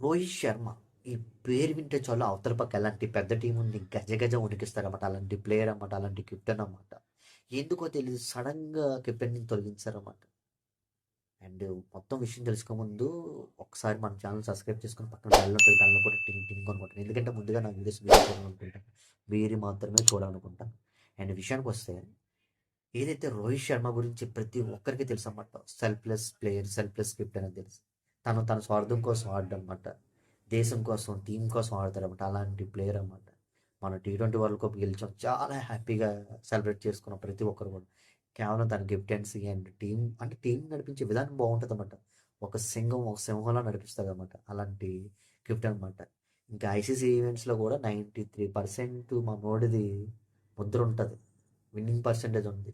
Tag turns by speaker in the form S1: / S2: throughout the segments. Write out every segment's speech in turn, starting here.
S1: రోహిత్ శర్మ ఈ పేరు వింటే చాలు అవతల పక్క ఎలాంటి పెద్ద టీం ఉంది గజ గజ వణికిస్తారన్నమాట. అలాంటి ప్లేయర్ అన్నమాట, అలాంటి కెప్టెన్ అన్నమాట. ఎందుకో తెలియదు సడన్గా కెప్టెన్ తొలగించారన్నమాట. అండ్ మొత్తం విషయం తెలుసుకోముందు ఒకసారి మన ఛానల్ సబ్స్క్రైబ్ చేసుకొని పక్కన బెల్ ఉంటుంది, బెల్ కూడా టింగ్ టింగ్ అనుకుంటాను. ఎందుకంటే ముందుగా నా వీడియోస్ మీరు చూడాలనుకుంటాను, మీరు మాత్రమే చూడాలనుకుంటాను. అండ్ విషయానికి వస్తే ఏదైతే రోహిత్ శర్మ గురించి ప్రతి ఒక్కరికి తెలుసు అన్నమాట. సెల్ఫ్లెస్ ప్లేయర్, సెల్ఫ్లెస్ కెప్టెన్ అని తెలుసు. తన స్వార్థం కోసం ఆడనమాట, దేశం కోసం, టీం కోసం ఆడతారన్నమాట. అలాంటి ప్లేయర్ అన్నమాట. మన T20 వరల్డ్ కప్ గెలిచాం, చాలా హ్యాపీగా సెలబ్రేట్ చేసుకున్నాం ప్రతి ఒక్కరు కూడా. కేవలం తన కెప్టెన్సీ అండ్ టీం, అంటే టీం నడిపించే విధానం బాగుంటుంది అన్నమాట. ఒక సింహంలా నడిపిస్తారు అన్నమాట. అలాంటి కెప్టెన్ అన్నమాట. ఇంకా ఐసీసీ ఈవెంట్స్లో కూడా 93% మా నోడిది ముద్ర ఉంటుంది, విన్నింగ్ పర్సెంటేజ్ ఉంది.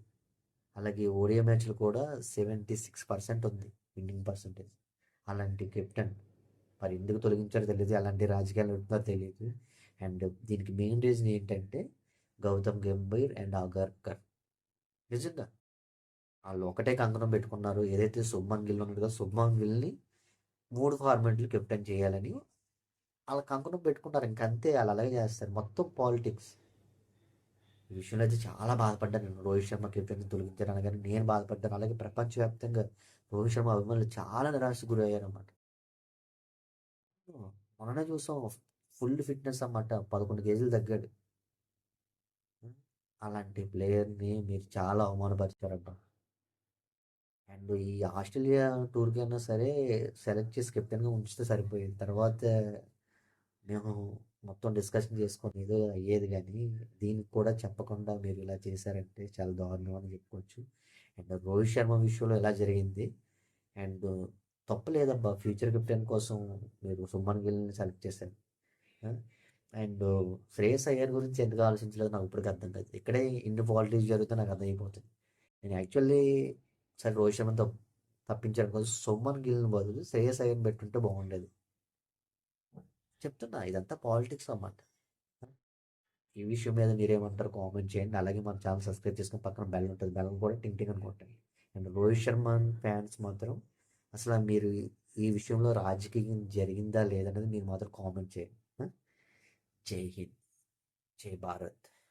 S1: అలాగే ఓడిఐ మ్యాచ్లు కూడా 76% ఉంది విన్నింగ్ పర్సెంటేజ్. అలాంటి కెప్టెన్ మరి ఎందుకు తొలగించారో తెలియదు, అలాంటి రాజకీయాలు ఉంటుందో తెలియదు. అండ్ దీనికి మెయిన్ రీజన్ ఏంటంటే గౌతమ్ గంభీర్ అండ్ అగర్కర్. నిజంగా వాళ్ళు ఒకటే కంకణం పెట్టుకున్నారు. ఏదైతే శుభ్మన్ గిల్ ఉన్నాడు కదా, శుభ్మన్ గిల్ని 3 ఫార్మాట్లు కెప్టెన్ చేయాలని వాళ్ళ కంకణం పెట్టుకుంటారు. ఇంకంతే, వాళ్ళు అలాగే చేస్తారు. మొత్తం పాలిటిక్స్. ఈ విషయంలో అయితే చాలా బాధపడ్డాను నేను, రోహిత్ శర్మ కెప్టెన్ తొలగించారు అనగానే నేను బాధపడ్డాను. అలాగే ప్రపంచవ్యాప్తంగా రోహిత్ శర్మ అభిమానులు చాలా నిరాశకు గురయ్యారన్నమాట. మొన్ననే చూసాం, ఫుల్ ఫిట్నెస్ అన్నమాట, 11 కేజీలు తగ్గాడు. అలాంటి ప్లేయర్ని మీరు చాలా అవమానపరిచారబ్బ. అండ్ ఈ ఆస్ట్రేలియా టూర్కి అయినా సరే సెలెక్ట్ చేసి కెప్టెన్గా ఉంచితే సరిపోయేది. తర్వాత మేము మొత్తం డిస్కషన్ చేసుకొని ఏదో అయ్యేది, కానీ దీనికి కూడా చెప్పకుండా మీరు ఇలా చేశారంటే చాలా దారుణం అని చెప్పుకోవచ్చు. అండ్ రోహిత్ శర్మ విషయంలో ఇలా జరిగింది. అండ్ తప్పు లేదబ్బా, ఫ్యూచర్ కెప్టెన్ కోసం మీరు సుమన్ గిల్ని సెలెక్ట్ చేశారు. అండ్ శ్రేయస్ అయ్యర్ గురించి ఎందుకు ఆలోచించలేదు నాకు ఇప్పటికి అర్థం కాదు. ఇక్కడే ఇన్ని పాలిటిక్స్ జరిగితే నాకు అర్థమైపోతుంది. నేను యాక్చువల్లీ సరే రోహిత్ శర్మని తప్పించాను కోసం సుమన్ గిల్ని బదులు శ్రేయస్ అయ్యర్ని పెట్టుంటే బాగుండేది. చెప్తున్నా, ఇదంతా పాలిటిక్స్ అన్నమాట. ఈ విషయం మీద మీరేమంటారు కామెంట్ చేయండి. అలాగే మన ఛానల్ సబ్స్క్రైబ్ చేసుకుని పక్కన బెల్ ఉంటుంది, బెల్ కూడా టింగ్ టింగ్ అని కొట్టండి. అండ్ రోహిత్ శర్మ ఫ్యాన్స్ మాత్రం అసలు మీరు ఈ విషయంలో రాజకీయం జరిగిందా లేదనేది మీరు మాత్రం కామెంట్ చేయండి. జై హింద్, జై భారత్.